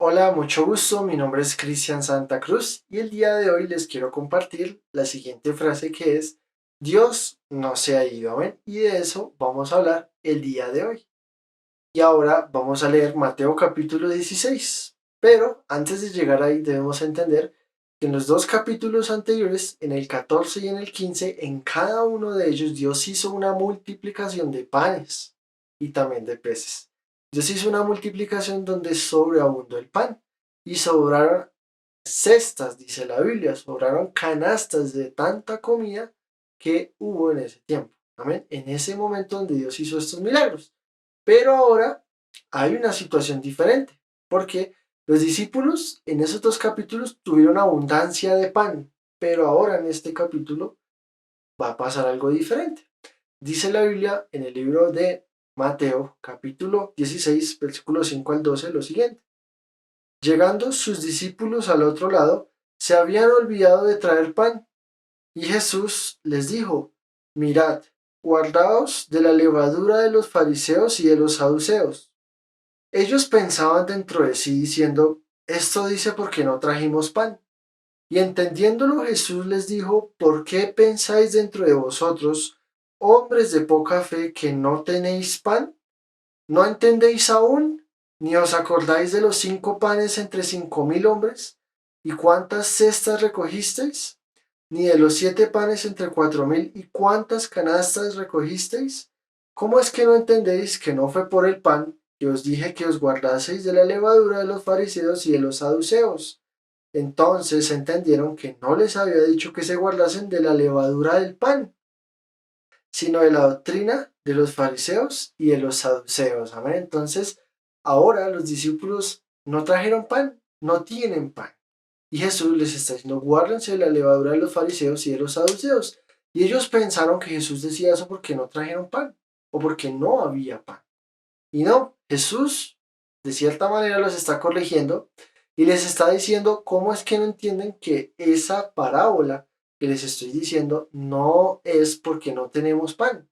Hola, mucho gusto, mi nombre es Cristian Santa Cruz y el día de hoy les quiero compartir la siguiente frase que es Dios no se ha ido, amén. Y de eso vamos a hablar el día de hoy. Y ahora vamos a leer Mateo capítulo 16. Pero antes de llegar ahí debemos entender que en los dos capítulos anteriores, en el 14 y en el 15, en cada uno de ellos Dios hizo una multiplicación de panes y también de peces. Dios hizo una multiplicación donde sobreabundó el pan y sobraron cestas, dice la Biblia, sobraron canastas de tanta comida que hubo en ese tiempo. Amén. En ese momento donde Dios hizo estos milagros. Pero ahora hay una situación diferente, porque los discípulos en esos dos capítulos tuvieron abundancia de pan, pero ahora en este capítulo va a pasar algo diferente. Dice la Biblia en el libro de Mateo, capítulo 16, versículos 5 al 12, lo siguiente. Llegando sus discípulos al otro lado, se habían olvidado de traer pan, y Jesús les dijo, mirad, guardaos de la levadura de los fariseos y de los saduceos. Ellos pensaban dentro de sí diciendo, esto dice porque no trajimos pan. Y entendiéndolo Jesús les dijo, ¿por qué pensáis dentro de vosotros, hombres de poca fe, que no tenéis pan? ¿No entendéis aún? ¿Ni os acordáis de los 5 panes entre 5.000 hombres? ¿Y cuántas cestas recogisteis? ¿Ni de los 7 panes entre 4.000? ¿Y cuántas canastas recogisteis? ¿Cómo es que no entendéis que no fue por el pan que os dije que os guardaseis de la levadura de los fariseos y de los saduceos? Entonces entendieron que no les había dicho que se guardasen de la levadura del pan, sino de la doctrina de los fariseos y de los saduceos. Amén. Entonces, ahora los discípulos no trajeron pan, no tienen pan. Y Jesús les está diciendo, guárdense de la levadura de los fariseos y de los saduceos. Y ellos pensaron que Jesús decía eso porque no trajeron pan o porque no había pan. Y no, Jesús de cierta manera los está corrigiendo y les está diciendo cómo es que no entienden que esa parábola que les estoy diciendo no es porque no tenemos pan.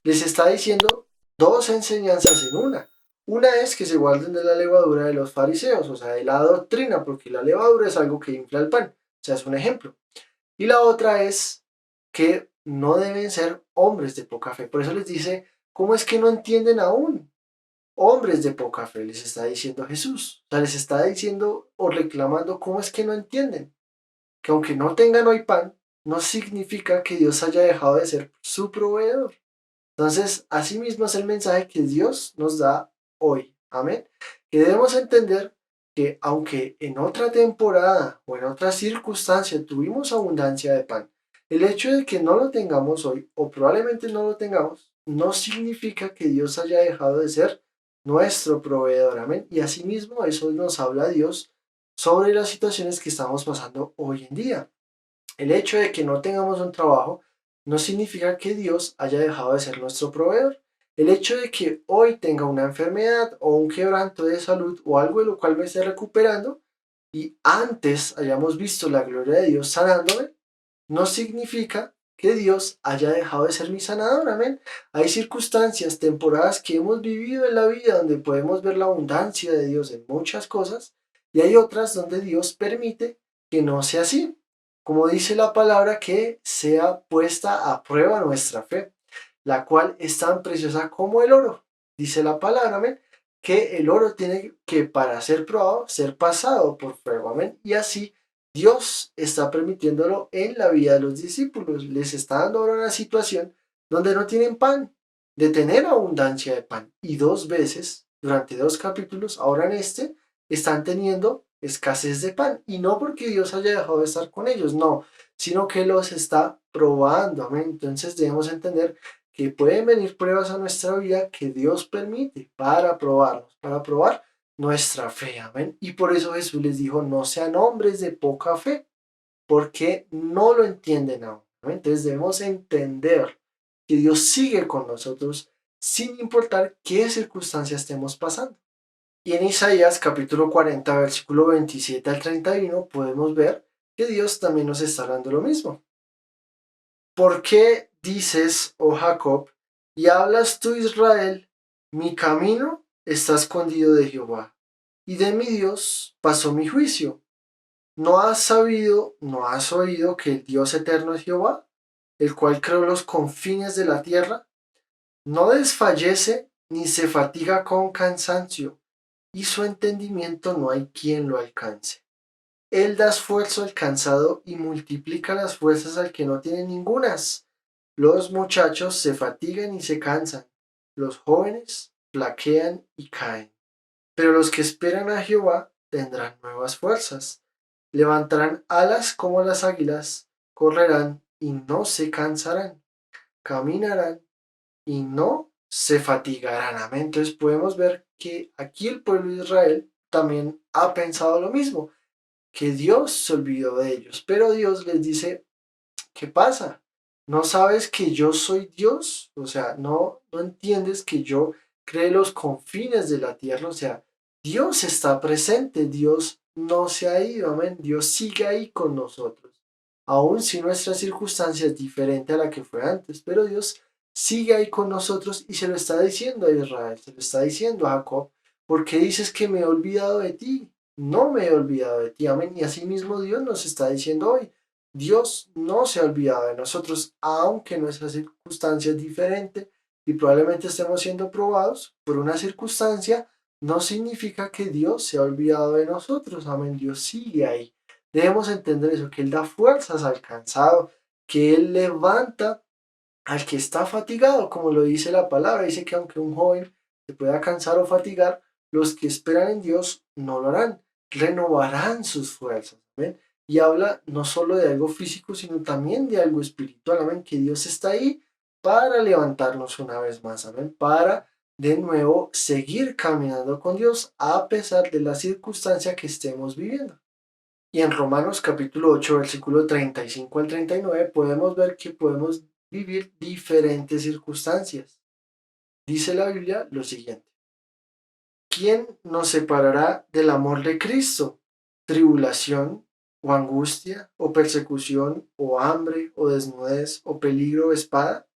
Les está diciendo dos enseñanzas en una. Una es que se guarden de la levadura de los fariseos, o sea, de la doctrina, porque la levadura es algo que infla el pan. O sea, es un ejemplo. Y la otra es que no deben ser hombres de poca fe. Por eso les dice, ¿cómo es que no entienden aún? Hombres de poca fe, les está diciendo Jesús. O sea, les está diciendo o reclamando cómo es que no entienden. Que aunque no tengan hoy pan, no significa que Dios haya dejado de ser su proveedor. Entonces, asimismo es el mensaje que Dios nos da hoy. Amén. Que debemos entender que aunque en otra temporada o en otra circunstancia tuvimos abundancia de pan, el hecho de que no lo tengamos hoy o probablemente no lo tengamos, no significa que Dios haya dejado de ser nuestro proveedor. Amén. Y asimismo eso nos habla Dios sobre las situaciones que estamos pasando hoy en día. El hecho de que no tengamos un trabajo no significa que Dios haya dejado de ser nuestro proveedor. El hecho de que hoy tenga una enfermedad o un quebranto de salud o algo de lo cual me esté recuperando y antes hayamos visto la gloria de Dios sanándome, no significa que Dios haya dejado de ser mi sanador. Amén. Hay circunstancias, temporadas que hemos vivido en la vida donde podemos ver la abundancia de Dios en muchas cosas y hay otras donde Dios permite que no sea así. Como dice la palabra, que sea puesta a prueba nuestra fe, la cual es tan preciosa como el oro. Dice la palabra, amén, que el oro tiene que, para ser probado, ser pasado por fuego, amén. Y así Dios está permitiéndolo en la vida de los discípulos. Les está dando ahora una situación donde no tienen pan, de tener abundancia de pan. Y dos veces, durante dos capítulos, ahora en este, están teniendo escasez de pan. Y no porque Dios haya dejado de estar con ellos, no, sino que los está probando. Amén. Entonces debemos entender que pueden venir pruebas a nuestra vida que Dios permite para probarnos, para probar nuestra fe. Amén. Y por eso Jesús les dijo, no sean hombres de poca fe, porque no lo entienden aún. ¿Amén? Entonces debemos entender que Dios sigue con nosotros sin importar qué circunstancia estemos pasando. Y en Isaías capítulo 40, versículo 27 al 31, podemos ver que Dios también nos está hablando lo mismo. ¿Por qué dices, oh Jacob, y hablas tú, Israel, mi camino está escondido de Jehová? y de mi Dios pasó mi juicio. ¿No has sabido, no has oído que el Dios eterno es Jehová, el cual creó los confines de la tierra? No desfallece ni se fatiga con cansancio, y su entendimiento no hay quien lo alcance. Él da esfuerzo al cansado y multiplica las fuerzas al que no tiene ningunas. Los muchachos se fatigan y se cansan, los jóvenes flaquean y caen. Pero los que esperan a Jehová tendrán nuevas fuerzas, levantarán alas como las águilas, correrán y no se cansarán, caminarán y no se fatigarán. Amén. Entonces podemos ver que aquí el pueblo de Israel también ha pensado lo mismo, que Dios se olvidó de ellos, pero Dios les dice, ¿qué pasa? ¿No sabes que yo soy Dios? O sea, no entiendes que yo creé los confines de la tierra. O sea, Dios está presente, Dios no se ha ido, amén. Dios sigue ahí con nosotros. Aun si nuestra circunstancia es diferente a la que fue antes, pero Dios sigue ahí con nosotros y se lo está diciendo a Israel, se lo está diciendo a Jacob, ¿por qué dices que me he olvidado de ti? No me he olvidado de ti, amén. Y así mismo Dios nos está diciendo hoy, Dios no se ha olvidado de nosotros, aunque nuestra circunstancia es diferente y probablemente estemos siendo probados por una circunstancia, no significa que Dios se ha olvidado de nosotros. Amén, Dios sigue ahí. Debemos entender eso, que Él da fuerzas al cansado, que Él levanta al que está fatigado, como lo dice la palabra. Dice que aunque un joven se pueda cansar o fatigar, los que esperan en Dios no lo harán, renovarán sus fuerzas. ¿Amén? Y habla no solo de algo físico, sino también de algo espiritual. Amén, que Dios está ahí para levantarnos una vez más. Amén, para de nuevo seguir caminando con Dios a pesar de la circunstancia que estemos viviendo. Y en Romanos capítulo 8, versículo 35 al 39, podemos ver que podemos vivir diferentes circunstancias. Dice la Biblia lo siguiente: ¿quién nos separará del amor de Cristo? ¿Tribulación, o angustia, o persecución, o hambre, o desnudez, o peligro, o espada?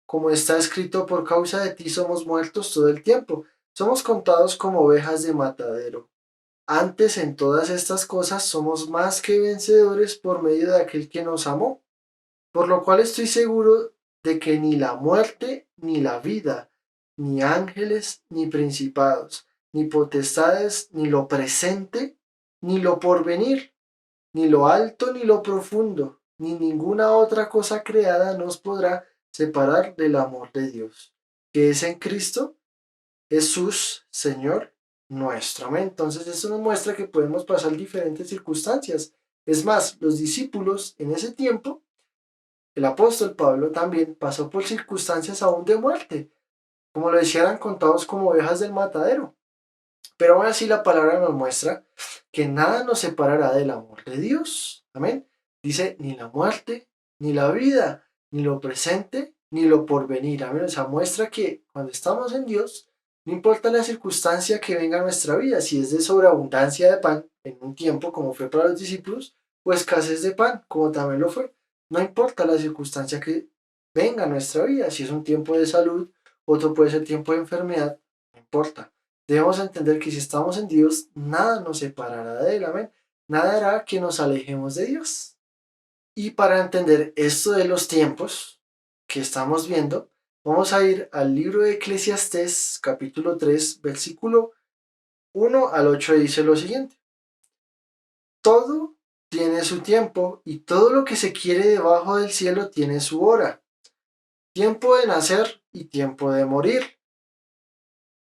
Como está escrito, por causa de ti somos muertos todo el tiempo, somos contados como ovejas de matadero. Antes en todas estas cosas somos más que vencedores por medio de aquel que nos amó, por lo cual estoy seguro de que ni la muerte, ni la vida, ni ángeles, ni principados, ni potestades, ni lo presente, ni lo porvenir, ni lo alto, ni lo profundo, ni ninguna otra cosa creada nos podrá separar del amor de Dios, que es en Cristo Jesús, Señor nuestro. Amén. Entonces eso nos muestra que podemos pasar diferentes circunstancias. Es más, los discípulos en ese tiempo, el apóstol Pablo también pasó por circunstancias aún de muerte, como lo decían, eran contados como ovejas del matadero. Pero aún así la palabra nos muestra que nada nos separará del amor de Dios. Amén. Dice, ni la muerte, ni la vida, ni lo presente, ni lo porvenir. Amén. O sea, muestra que cuando estamos en Dios, no importa la circunstancia que venga a nuestra vida, si es de sobreabundancia de pan en un tiempo, como fue para los discípulos, o escasez de pan, como también lo fue. No importa la circunstancia que venga a nuestra vida, si es un tiempo de salud, otro puede ser tiempo de enfermedad, no importa. Debemos entender que si estamos en Dios, nada nos separará de Él, amén. Nada hará que nos alejemos de Dios. Y para entender esto de los tiempos que estamos viendo, vamos a ir al libro de Eclesiastés, capítulo 3, versículo 1 al 8, dice lo siguiente: todo tiene su tiempo y todo lo que se quiere debajo del cielo tiene su hora. Tiempo de nacer y tiempo de morir.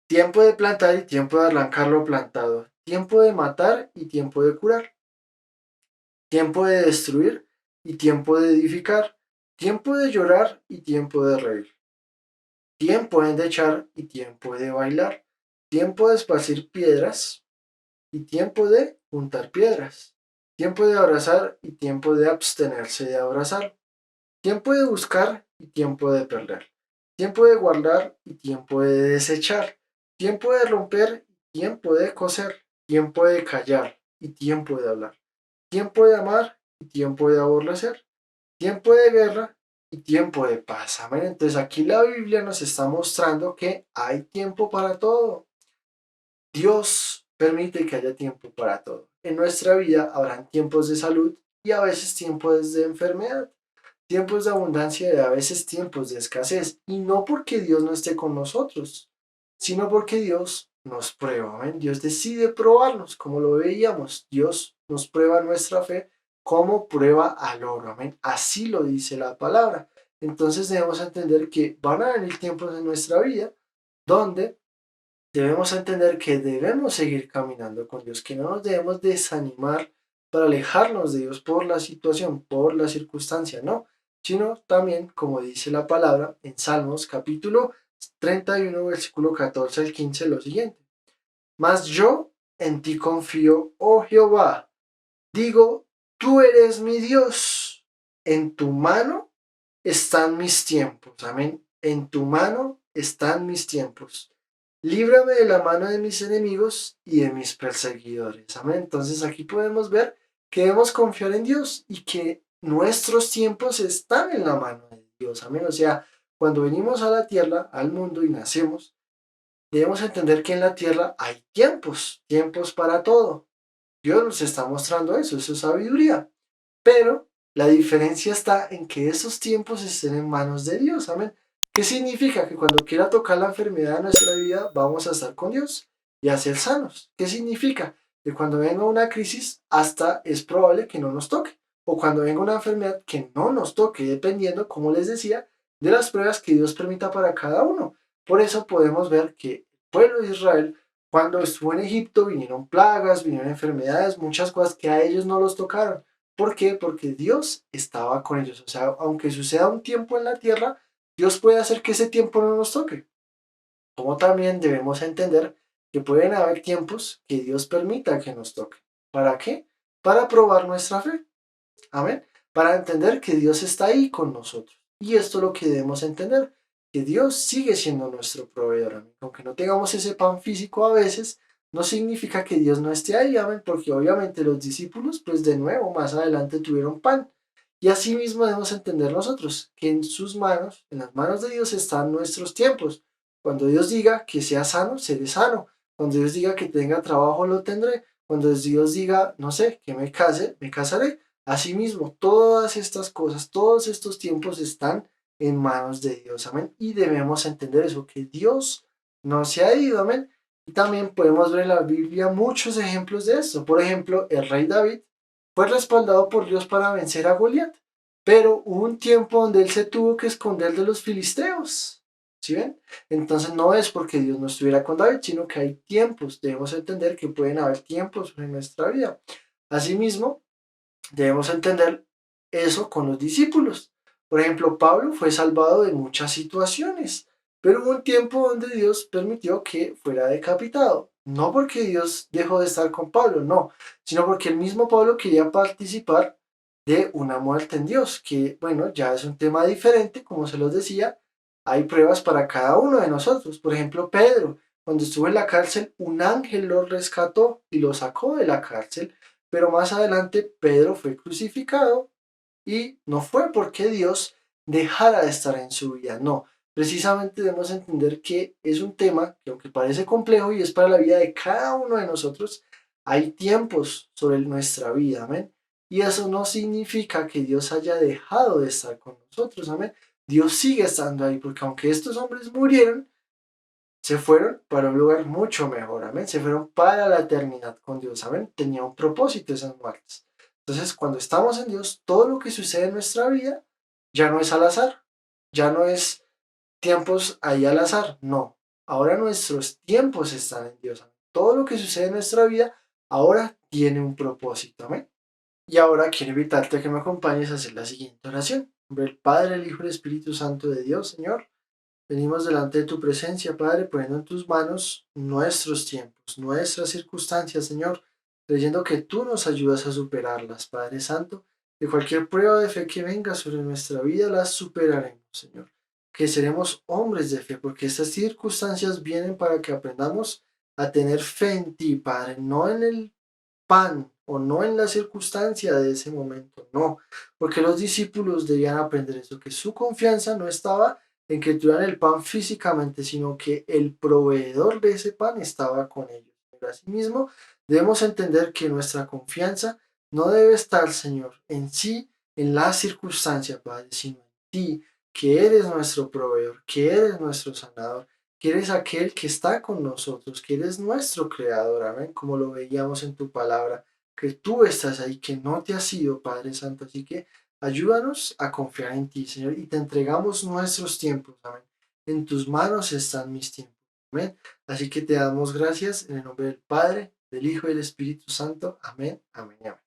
Tiempo de plantar y tiempo de arrancar lo plantado. Tiempo de matar y tiempo de curar. Tiempo de destruir y tiempo de edificar. Tiempo de llorar y tiempo de reír. Tiempo de endechar y tiempo de bailar. Tiempo de esparcir piedras y tiempo de juntar piedras. Tiempo de abrazar y tiempo de abstenerse de abrazar. Tiempo de buscar y tiempo de perder. Tiempo de guardar y tiempo de desechar. Tiempo de romper y tiempo de coser. Tiempo de callar y tiempo de hablar. Tiempo de amar y tiempo de aborrecer. Tiempo de guerra y tiempo de paz. Amén. Entonces aquí la Biblia nos está mostrando que hay tiempo para todo. Dios permite que haya tiempo para todo. En nuestra vida habrán tiempos de salud y a veces tiempos de enfermedad, tiempos de abundancia y a veces tiempos de escasez. Y no porque Dios no esté con nosotros, sino porque Dios nos prueba. ¿Ven? Dios decide probarnos, como lo veíamos. Dios nos prueba nuestra fe como prueba al oro. ¿Amén? Así lo dice la palabra. Entonces debemos entender que van a venir tiempos en nuestra vida donde debemos entender que debemos seguir caminando con Dios, que no nos debemos desanimar para alejarnos de Dios por la situación, por la circunstancia, no, sino también, como dice la palabra en Salmos capítulo 31, versículo 14 al 15, lo siguiente. Mas yo en ti confío, oh Jehová, digo, tú eres mi Dios, en tu mano están mis tiempos, amén, en tu mano están mis tiempos. Líbrame de la mano de mis enemigos y de mis perseguidores. Amén. Entonces aquí podemos ver que debemos confiar en Dios y que nuestros tiempos están en la mano de Dios. Amén. O sea, cuando venimos a la tierra, al mundo y nacemos, debemos entender que en la tierra hay tiempos, tiempos para todo. Dios nos está mostrando eso, eso es sabiduría. Pero la diferencia está en que esos tiempos estén en manos de Dios. Amén. ¿Qué significa? Que cuando quiera tocar la enfermedad de nuestra vida, vamos a estar con Dios y a ser sanos. ¿Qué significa? Que cuando venga una crisis, hasta es probable que no nos toque. O cuando venga una enfermedad, que no nos toque, dependiendo, como les decía, de las pruebas que Dios permita para cada uno. Por eso podemos ver que el pueblo de Israel, cuando estuvo en Egipto, vinieron plagas, vinieron enfermedades, muchas cosas que a ellos no los tocaron. ¿Por qué? Porque Dios estaba con ellos. O sea, aunque suceda un tiempo en la tierra, Dios puede hacer que ese tiempo no nos toque. Como también debemos entender que pueden haber tiempos que Dios permita que nos toque. ¿Para qué? Para probar nuestra fe. Amén. Para entender que Dios está ahí con nosotros. Y esto es lo que debemos entender, que Dios sigue siendo nuestro proveedor. Amén. Aunque no tengamos ese pan físico a veces, no significa que Dios no esté ahí. Amén. Porque obviamente los discípulos, pues de nuevo, más adelante tuvieron pan. Y así mismo debemos entender nosotros, que en sus manos, en las manos de Dios están nuestros tiempos. Cuando Dios diga que sea sano, seré sano. Cuando Dios diga que tenga trabajo, lo tendré. Cuando Dios diga, no sé, que me case, me casaré. Asimismo, todas estas cosas, todos estos tiempos están en manos de Dios, amén. Y debemos entender eso, que Dios no se ha ido, amén. Y también podemos ver en la Biblia muchos ejemplos de esto. Por ejemplo, el rey David fue respaldado por Dios para vencer a Goliat, pero hubo un tiempo donde él se tuvo que esconder de los filisteos. ¿Sí ven? Entonces no es porque Dios no estuviera con David, sino que hay tiempos. Debemos entender que pueden haber tiempos en nuestra vida. Asimismo, debemos entender eso con los discípulos. Por ejemplo, Pablo fue salvado de muchas situaciones, pero hubo un tiempo donde Dios permitió que fuera decapitado. No porque Dios dejó de estar con Pablo, no, sino porque el mismo Pablo quería participar de una muerte en Dios, que bueno, ya es un tema diferente, como se los decía, hay pruebas para cada uno de nosotros. Por ejemplo, Pedro, cuando estuvo en la cárcel, un ángel lo rescató y lo sacó de la cárcel, pero más adelante Pedro fue crucificado y no fue porque Dios dejara de estar en su vida, no. Precisamente debemos entender que es un tema que aunque parece complejo y es para la vida de cada uno de nosotros, hay tiempos sobre nuestra vida, amén. Y eso no significa que Dios haya dejado de estar con nosotros, amén. Dios sigue estando ahí, porque aunque estos hombres murieron, se fueron para un lugar mucho mejor, amén. Se fueron para la eternidad con Dios, amén. Tenía un propósito esas muertes. Entonces, cuando estamos en Dios, todo lo que sucede en nuestra vida ya no es al azar, ya no es tiempos ahí al azar, no. Ahora nuestros tiempos están en Dios, amén. Todo lo que sucede en nuestra vida ahora tiene un propósito, amén. Y ahora quiero invitarte a que me acompañes a hacer la siguiente oración. En nombre del Padre, el Hijo y el Espíritu Santo de Dios, Señor. Venimos delante de tu presencia, Padre, poniendo en tus manos nuestros tiempos, nuestras circunstancias, Señor, creyendo que tú nos ayudas a superarlas, Padre Santo, que cualquier prueba de fe que venga sobre nuestra vida las superaremos, Señor, que seremos hombres de fe, porque estas circunstancias vienen para que aprendamos a tener fe en ti, Padre, no en el pan o no en la circunstancia de ese momento, no, porque los discípulos debían aprender eso, que su confianza no estaba en que tuvieran el pan físicamente, sino que el proveedor de ese pan estaba con ellos, Pero asimismo, debemos entender que nuestra confianza no debe estar, Señor, en sí, en las circunstancias, Padre, sino en ti, que eres nuestro proveedor, que eres nuestro sanador, que eres aquel que está con nosotros, que eres nuestro creador, amén, como lo veíamos en tu palabra, que tú estás ahí, que no te has ido, Padre Santo, así que ayúdanos a confiar en ti, Señor, y te entregamos nuestros tiempos, amén. En tus manos están mis tiempos, amén. Así que te damos gracias en el nombre del Padre, del Hijo y del Espíritu Santo, amén, amén, amén.